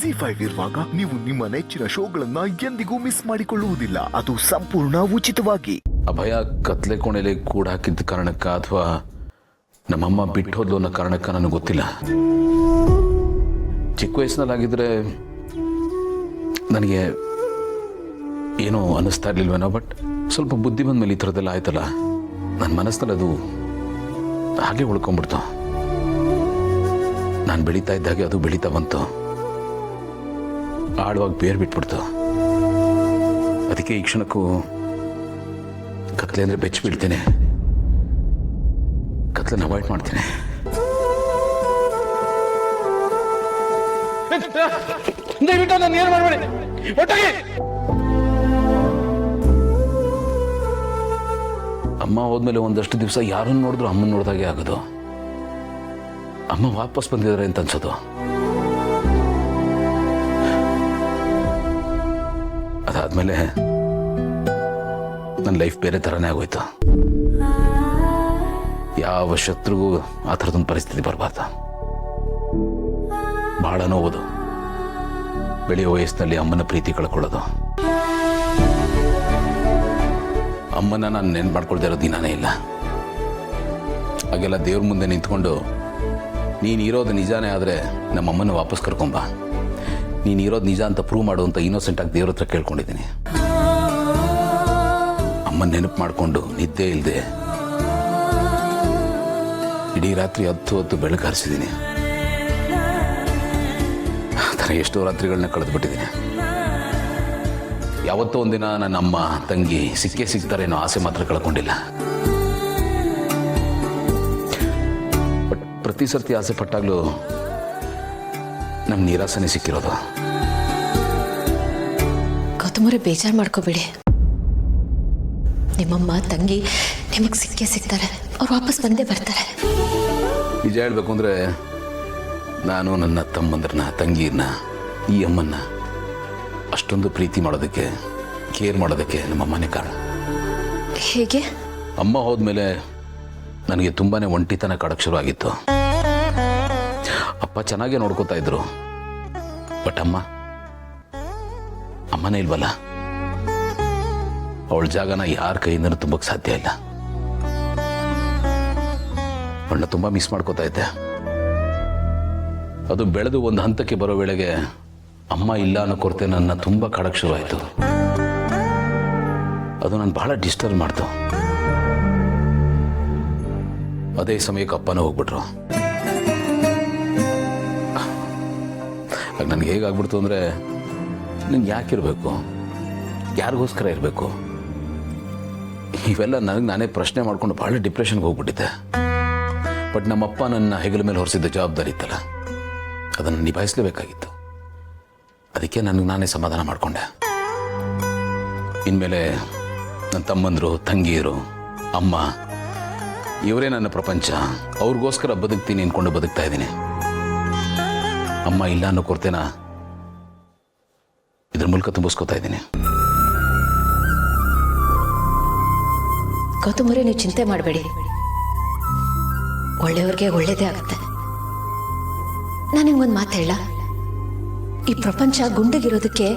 ಜಿ5 ಇರುವಾಗ ನೀವು ನಿಮ್ಮ ನೆಚ್ಚಿನ ಶೋಗಳನ್ನ ಎಂದಿಗೂ ಮಿಸ್ ಮಾಡಿಕೊಳ್ಳುವುದಿಲ್ಲ. ಅದು ಸಂಪೂರ್ಣ ಉಚಿತವಾಗಿ. ಅಭಯ ಕತ್ಲೆ ಕೋಣೆಯಲ್ಲಿ ಕೂಡ ಹಾಕಿದ್ದ ಕಾರಣಕ್ಕ ಅಥವಾ ನಮ್ಮಮ್ಮ ಬಿಟ್ಟು ಹೋದ್ಲು ಅನ್ನೋ ಕಾರಣಕ್ಕ ನನಗೆ ಗೊತ್ತಿಲ್ಲ. ಚಿಕ್ಕ ವಯಸ್ಸಿನಲ್ಲಾಗಿದ್ರೆ ನನಗೆ ಏನೋ ಅನ್ನಿಸ್ತಾ ಇರ್ಲಿಲ್ವೇನೋ. ಬಟ್ ಸ್ವಲ್ಪ ಬುದ್ಧಿ ಬಂದ ಮೇಲೆ ಈ ಥರದ್ದೆಲ್ಲ ಆಯ್ತಲ್ಲ, ನನ್ನ ಮನಸ್ಸಲ್ಲಿ ಅದು ಹಾಗೆ ಉಳ್ಕೊಂಡ್ಬಿಡ್ತು. ನಾನು ಬೆಳೀತಾ ಇದ್ದಾಗೆ ಅದು ಬೆಳೀತಾ ಬಂತು, ಆಳವಾಗಿ ಬೇರು ಬಿಟ್ಬಿಡ್ತು. ಅದಕ್ಕೆ ಈ ಕ್ಷಣಕ್ಕೂ ಕತ್ಲೆ ಅಂದರೆ ಬೆಚ್ಚಿ ಬೀಳ್ತೇನೆ, ಕತ್ಲನ್ನು ಅವಾಯ್ಡ್ ಮಾಡ್ತೇನೆ. ದಯವಿಟ್ಟು ನಾನು ಏನು ಮಾಡಬೇಡಿ, ಒಟ್ಟಾಗಿ. ಅಮ್ಮ ಹೋದ್ಮೇಲೆ ಒಂದಷ್ಟು ದಿವಸ ಯಾರನ್ನು ನೋಡಿದ್ರು ಅಮ್ಮನ ನೋಡಿದಾಗೆ ಆಗೋದು. ಅಮ್ಮ ವಾಪಸ್ ಬಂದಿದ್ದಾರೆ ಅಂತ ಅನ್ಸೋದು. ಅದಾದ್ಮೇಲೆ ನನ್ನ ಲೈಫ್ ಬೇರೆ ಥರನೇ ಆಗೋಯ್ತು. ಯಾವ ಶತ್ರುಗೂ ಆ ಥರದೊಂದು ಪರಿಸ್ಥಿತಿ ಬರಬಾರ್ದು. ಬಹಳ ನೋವುದು. ಬೆಳೆಯೋ ವಯಸ್ಸಿನಲ್ಲಿ ಅಮ್ಮನ ಪ್ರೀತಿ ಕಳ್ಕೊಳ್ಳೋದು. ಅಮ್ಮನ ನಾನು ನೆನ್ಪು ಮಾಡ್ಕೊಳ್ತಾ ಇರೋ ದಿನಾನೇ ಇಲ್ಲ. ಹಾಗೆಲ್ಲ ದೇವ್ರ ಮುಂದೆ ನಿಂತ್ಕೊಂಡು ನೀನು ಇರೋದು ನಿಜಾನೇ ಆದರೆ ನಮ್ಮಮ್ಮನ ವಾಪಸ್ ಕರ್ಕೊಂಬ, ನೀನು ಇರೋದು ನಿಜ ಅಂತ ಪ್ರೂವ್ ಮಾಡು ಅಂತ ಇನ್ನೋಸೆಂಟಾಗಿ ದೇವ್ರ ಹತ್ರ ಕೇಳ್ಕೊಂಡಿದ್ದೀನಿ. ಅಮ್ಮನ ನೆನಪು ಮಾಡಿಕೊಂಡು ನಿದ್ದೆ ಇಲ್ಲದೆ ಇಡೀ ರಾತ್ರಿ 10 ಬೆಳಕು ಹರಿಸಿದ್ದೀನಿ. ಆ ಥರ ಎಷ್ಟೋ ರಾತ್ರಿಗಳನ್ನ ಕಳೆದುಬಿಟ್ಟಿದ್ದೀನಿ. ಯಾವತ್ತೋ ಒಂದಿನ ನನ್ನ ಅಮ್ಮ ತಂಗಿ ಸಿಕ್ಕೇ ಸಿಗ್ತಾರೇನೋ ಆಸೆ ಮಾತ್ರ ಕಳ್ಕೊಂಡಿಲ್ಲ. ಬಟ್ ಪ್ರತಿ ಸರ್ತಿ ಆಸೆ ಪಟ್ಟಾಗಲೂ ನಮ್ಗೆ ನಿರಾಸನೆ ಸಿಕ್ಕಿರೋದು. ಗೌತಮರೇ, ಬೇಜಾರು ಮಾಡ್ಕೋಬೇಡಿ. ನಿಮ್ಮಮ್ಮ ತಂಗಿ ನಿಮಗೆ ಸಿಕ್ಕೇ ಸಿಗ್ತಾರೆ, ಅವ್ರು ವಾಪಸ್ ಬಂದೇ ಬರ್ತಾರೆ. ನಿಜ ಹೇಳಬೇಕು ಅಂದರೆ ನಾನು ನನ್ನ ತಮ್ಮಂದ್ರನ್ನ ತಂಗಿಯನ್ನ ಈ ಅಮ್ಮನ್ನ ಅಷ್ಟೊಂದು ಪ್ರೀತಿ ಮಾಡೋದಕ್ಕೆ, ಕೇರ್ ಮಾಡೋದಕ್ಕೆ ನಮ್ಮಮ್ಮನೇ ಕಾರಣ. ಹೇಗೆ? ಅಮ್ಮ ಹೋದ್ಮೇಲೆ ನನಗೆ ತುಂಬಾ ಒಂಟಿತನ ಕಾಡಕ್ಕೆ ಶುರು ಆಗಿತ್ತು. ಅಪ್ಪ ಚೆನ್ನಾಗೇ ನೋಡ್ಕೋತಾ ಇದ್ರು, ಬಟ್ ಅಮ್ಮನೇ ಇಲ್ವಲ್ಲ. ಅವಳ ಜಾಗನ ಯಾರ ಕೈಯಿಂದನೂ ತುಂಬಕ್ಕೆ ಸಾಧ್ಯ ಇಲ್ಲ. ಅವಳನ್ನ ತುಂಬ ಮಿಸ್ ಮಾಡ್ಕೋತಾ ಇದ್ದೆ. ಅದು ಬೆಳೆದು ಒಂದು ಹಂತಕ್ಕೆ ಬರೋ ವೇಳೆಗೆ ಅಮ್ಮ ಇಲ್ಲ ಅನ್ನೋ ಕೊರತೆ ನನ್ನ ತುಂಬ ಕಾಡಕ್ಕೆ ಶುರು ಆಯಿತು. ಅದು ನಾನು ಬಹಳ ಡಿಸ್ಟರ್ಬ್ ಮಾಡ್ತು. ಅದೇ ಸಮಯಕ್ಕೆ ಅಪ್ಪನೂ ಹೋಗ್ಬಿಟ್ರು. ನನಗೆ ಹೇಗಾಗ್ಬಿಡ್ತು ಅಂದರೆ, ನೀನು ಯಾಕಿರಬೇಕು, ಯಾರಿಗೋಸ್ಕರ ಇರಬೇಕು, ಇವೆಲ್ಲ ನನಗೆ ನಾನೇ ಪ್ರಶ್ನೆ ಮಾಡ್ಕೊಂಡು ಭಾಳ ಡಿಪ್ರೆಷನ್ಗೆ ಹೋಗ್ಬಿಟ್ಟಿದ್ದೆ. ಬಟ್ ನಮ್ಮಪ್ಪ ನನ್ನ ಹೆಗಲ ಮೇಲೆ ಹೊರಿಸಿದ್ದ ಜವಾಬ್ದಾರಿ ಇತ್ತಲ್ಲ, ಅದನ್ನು ನಿಭಾಯಿಸಲೇಬೇಕಾಗಿತ್ತು. ಅದಕ್ಕೆ ನನಗೆ ನಾನೇ ಸಮಾಧಾನ ಮಾಡಿಕೊಂಡೆ. ಇನ್ಮೇಲೆ ನನ್ನ ತಮ್ಮಂದರು, ತಂಗಿಯರು, ಅಮ್ಮ ಇವರೇ ನನ್ನ ಪ್ರಪಂಚ. ಅವ್ರಿಗೋಸ್ಕರ ಬದುಕ್ತೀನಿ ಅಂದ್ಕೊಂಡು ಬದುಕ್ತಾ ಇದ್ದೀನಿ. ಅಮ್ಮ ಇಲ್ಲ ಅನ್ನೋ ಕೊರತೆನ ಇದ್ರ ಮೂಲಕ ತುಂಬಿಸ್ಕೋತಾ ಇದ್ದೀನಿ. ಗೌತಮರೇ, ನೀವು ಚಿಂತೆ ಮಾಡಬೇಡಿ. ಒಳ್ಳೆಯವ್ರಿಗೆ ಒಳ್ಳೇದೇ ಆಗುತ್ತೆ. ನಾನು ನಿಮ್ಗೊಂದು ಮಾತು ಹೇಳ, ಈ ಪ್ರಪಂಚ ಗುಂಡಿಗಿರೋದಕ್ಕೆ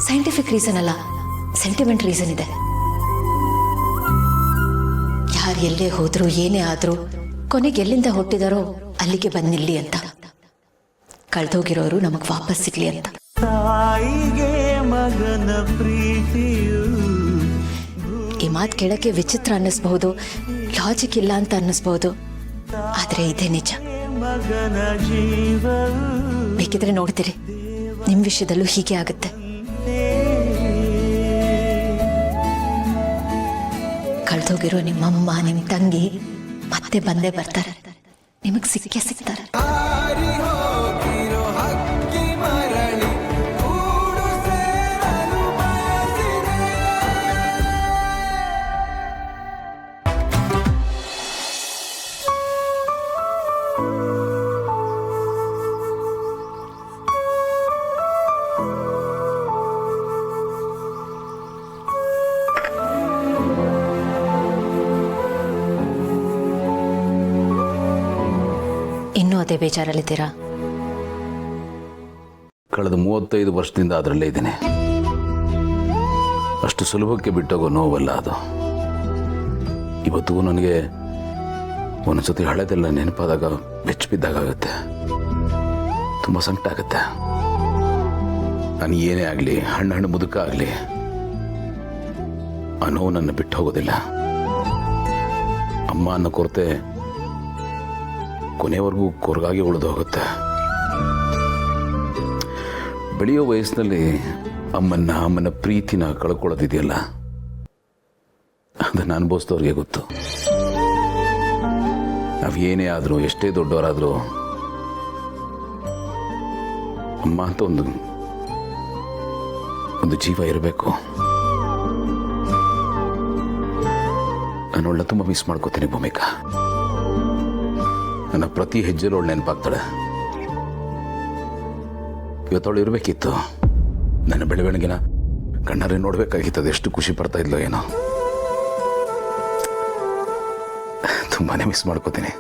ಸೈಂಟಿಫಿಕ್ ರೀಸನ್ ಅಲ್ಲ, ಸೆಂಟಿಮೆಂಟ್ ರೀಸನ್ ಇದೆ. ಯಾರು ಎಲ್ಲೇ ಹೋದ್ರು, ಏನೇ ಆದ್ರೂ ಕೊನೆಗೆ ಎಲ್ಲಿಂದ ಹುಟ್ಟಿದಾರೋ ಅಲ್ಲಿಗೆ ಬಂದು ನಿಲ್ಲಿ ಅಂತ. ಕಳೆದೋಗಿರೋರು ನಮಗೆ ವಾಪಸ್ ಸಿಗ್ಲಿ ಅಂತ. ತಾಯಿಗೆ ಮಗನ ಪ್ರೀತಿಯು. ಈ ಮಾತು ಕೇಳಕ್ಕೆ ವಿಚಿತ್ರ ಅನ್ನಿಸ್ಬಹುದು, ಲಾಜಿಕ್ ಇಲ್ಲ ಅಂತ ಅನ್ನಿಸ್ಬಹುದು, ಆದ್ರೆ ಇದೇ ನಿಜ. ಮಗನ ಜೀವ ಬೇಕಿದ್ರೆ ನೋಡ್ತೀರಿ, ನಿಮ್ಮ ವಿಷಯದಲ್ಲೂ ಹೀಗೆ ಆಗುತ್ತೆ. ಕಳೆದೋಗಿರೋ ನಿಮ್ಮಮ್ಮ, ನಿಮ್ಮ ತಂಗಿ ಮತ್ತೆ ಬಂದೇ ಬರ್ತಾರೆ, ನಿಮಗೆ ಸಿಕ್ಕೇ ಸಿಗ್ತಾರೆ. ಇನ್ನೂ ಅದೇ ಬೇಜಾರಲ್ಲಿದ್ದೀರಾ? ಕಳೆದ 35 ವರ್ಷದಿಂದ ಅದರಲ್ಲೇ ಇದ್ದೀನಿ. ಅಷ್ಟು ಸುಲಭಕ್ಕೆ ಬಿಟ್ಟೋಗೋ ನೋವಲ್ಲ ಅದು. ಇವತ್ತು ನನಗೆ ಒಂದೊಂದ್ಸತಿ ಹಳೆದೆಲ್ಲ ನೆನಪಾದಾಗ ಬೆಚ್ಚ ಬಿದ್ದಾಗುತ್ತೆ. ತುಂಬ ಸಂಕಟ ಆಗುತ್ತೆ. ನಾನು ಏನೇ ಆಗಲಿ, ಹಣ್ಣು ಮುದುಕ ಆಗಲಿ, ಆ ನೋವು ನನ್ನ ಬಿಟ್ಟು ಹೋಗೋದಿಲ್ಲ. ಅಮ್ಮ ಅನ್ನೋ ಕೊರತೆ ಕೊನೆವರೆಗೂ ಕೊರಗಾಗಿ ಉಳಿದು ಹೋಗುತ್ತೆ. ಬೆಳೆಯೋ ವಯಸ್ಸಿನಲ್ಲಿ ಅಮ್ಮನ ಪ್ರೀತಿನ ಕಳ್ಕೊಳ್ಳೋದಿದೆಯಲ್ಲ, ಅದನ್ನು ಅನುಭವಿಸಿದವ್ರಿಗೆ ಗೊತ್ತು. ನಾವು ಏನೇ ಆದರೂ, ಎಷ್ಟೇ ದೊಡ್ಡವರಾದರೂ, ಅಮ್ಮ ಅಂತ ಒಂದು ಜೀವ ಇರಬೇಕು. ನಾನು ಅವಳನ್ನ ತುಂಬ ಮಿಸ್ ಮಾಡ್ಕೋತೀನಿ ಭೂಮಿಕಾ. ನನ್ನ ಪ್ರತಿ ಹೆಜ್ಜೆಲೂ ಅವಳು ನೆನಪಾಗ್ತಾಳೆ. ಇವತ್ತವಳು ಇರಬೇಕಿತ್ತು. ನನ್ನ ಬೆಳವಣಿಗೆನ ಕಣ್ಣಾರೆ ನೋಡಬೇಕಾಗಿತ್ತು. ಎಷ್ಟು ಖುಷಿ ಪಡ್ತಾ ಇದ್ಲೋ ಏನೋ. ತುಂಬಾ ಮಿಸ್ ಮಾಡ್ಕೋತೀನಿ.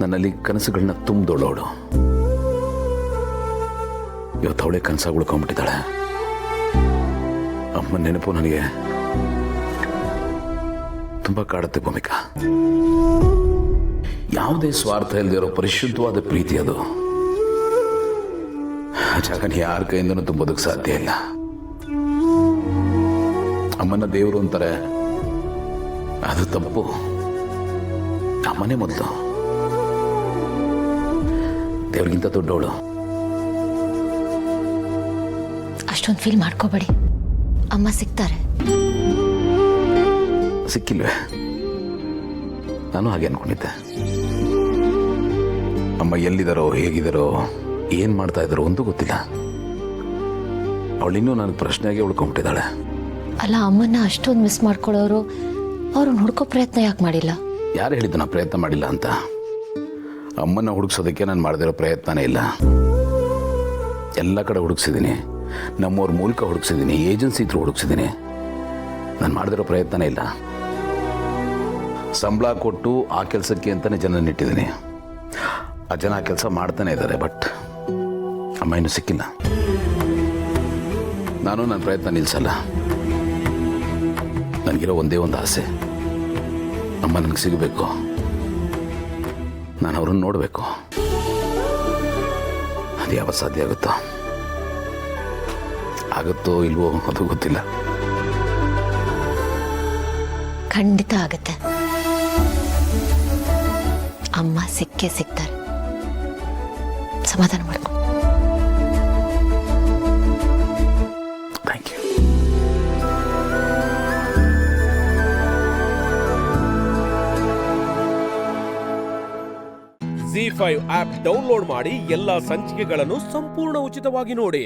ನನ್ನಲ್ಲಿ ಕನಸುಗಳನ್ನ ತುಂಬಿದೋಳವಳು. ಇವತ್ತು ಅವಳೇ ಕನಸಾಗಿ ಉಳ್ಕೊಂಡ್ಬಿಟ್ಟಿದ್ದಾಳೆ. ಅಮ್ಮನ ನೆನಪು ನನಗೆ ತುಂಬ ಕಾಡುತ್ತೆ ಭೂಮಿಕಾ. ಯಾವುದೇ ಸ್ವಾರ್ಥ ಇಲ್ಲದೆ ಇರೋ ಪರಿಶುದ್ಧವಾದ ಪ್ರೀತಿ ಅದು. ಜಾಗನ ಯಾರ ಕೈಯಿಂದನೂ ತುಂಬೋದಕ್ಕೆ ಸಾಧ್ಯ ಇಲ್ಲ. ಅಮ್ಮನ ದೇವರು ಅಂತಾರೆ, ಅದು ತಪ್ಪು. ಅಮ್ಮನೇ ಮೊದಲು. ದೇವ್ರಿಗಿಂತ ದೊಡ್ಡವಳು. ಅಷ್ಟೊಂದು ಫೀಲ್ ಮಾಡ್ಕೋಬೇಡಿ. ಅಮ್ಮ ಸಿಗ್ತಾರೆ. ಸಿಕ್ಕಿಲ್ವೇ? ನಾನು ಹಾಗೆ ಅನ್ಕೊಂಡಿದ್ದೆ. ಅಮ್ಮ ಎಲ್ಲಿದ್ದಾರೋ, ಹೇಗಿದ್ದಾರೋ, ಏನು ಮಾಡ್ತಾ ಇದ್ದಾರೋ ಒಂದು ಗೊತ್ತಿಲ್ಲ. ಅವಳಿನ್ನೂ ನನಗೆ ಪ್ರಶ್ನೆಯಾಗಿ ಉಳ್ಕೊಂಡ್ಬಿಟ್ಟಿದ್ದಾಳೆ. ಅಲ್ಲ, ಅಮ್ಮನ್ನ ಅಷ್ಟೊಂದು ಮಿಸ್ ಮಾಡ್ಕೊಳ್ಳೋರು ಅವರು ಹುಡ್ಕೋ ಪ್ರಯತ್ನ ಯಾಕೆ ಮಾಡಿಲ್ಲ? ಯಾರು ಹೇಳಿದ್ದು ನಾನು ಪ್ರಯತ್ನ ಮಾಡಿಲ್ಲ ಅಂತ? ಅಮ್ಮನ ಹುಡುಕ್ಸೋದಕ್ಕೆ ನಾನು ಮಾಡದಿರೋ ಪ್ರಯತ್ನನೇ ಇಲ್ಲ. ಎಲ್ಲ ಕಡೆ ಹುಡುಕ್ಸಿದ್ದೀನಿ. ನಮ್ಮವ್ರ ಮೂಲಕ ಹುಡುಕ್ಸಿದ್ದೀನಿ, ಏಜೆನ್ಸಿ ಇದ್ರು ಹುಡುಕ್ಸಿದ್ದೀನಿ. ನಾನು ಮಾಡದಿರೋ ಪ್ರಯತ್ನನೇ ಇಲ್ಲ. ಸಂಬಳ ಕೊಟ್ಟು ಆ ಕೆಲಸಕ್ಕೆ ಅಂತಲೇ ಜನ ಇಟ್ಟಿದ್ದೀನಿ. ಆ ಜನ ಆ ಕೆಲಸ ಮಾಡ್ತಾನೆ ಇದ್ದಾರೆ. ಬಟ್ ಅಮ್ಮ ಇನ್ನೂ ಸಿಕ್ಕಿಲ್ಲ. ನಾನು ನನ್ನ ಪ್ರಯತ್ನ ನಿಲ್ಲಿಸಲ್ಲ. ನನಗಿರೋ ಒಂದೇ ಒಂದು ಆಸೆ, ಅಮ್ಮ ನನಗೆ ಸಿಗಬೇಕು. ನಾನು ಅವ್ರನ್ನ ನೋಡಬೇಕು. ಅದು ಯಾವತ್ತು ಸಾಧ್ಯ ಆಗುತ್ತೋ ಇಲ್ವೋ ಅದು ಗೊತ್ತಿಲ್ಲ. ಖಂಡಿತ ಆಗುತ್ತೆ. ಅಮ್ಮ ಸಿಕ್ಕೇ ಸಿಗ್ತಾರೆ. ಸಮಾಧಾನ ಮಾಡ್ಕೊ. Thank you. ZEE5 app download ಮಾಡಿ ಎಲ್ಲಾ ಸಂಚಿಕೆಗಳನ್ನು ಸಂಪೂರ್ಣ ಉಚಿತವಾಗಿ ನೋಡಿ.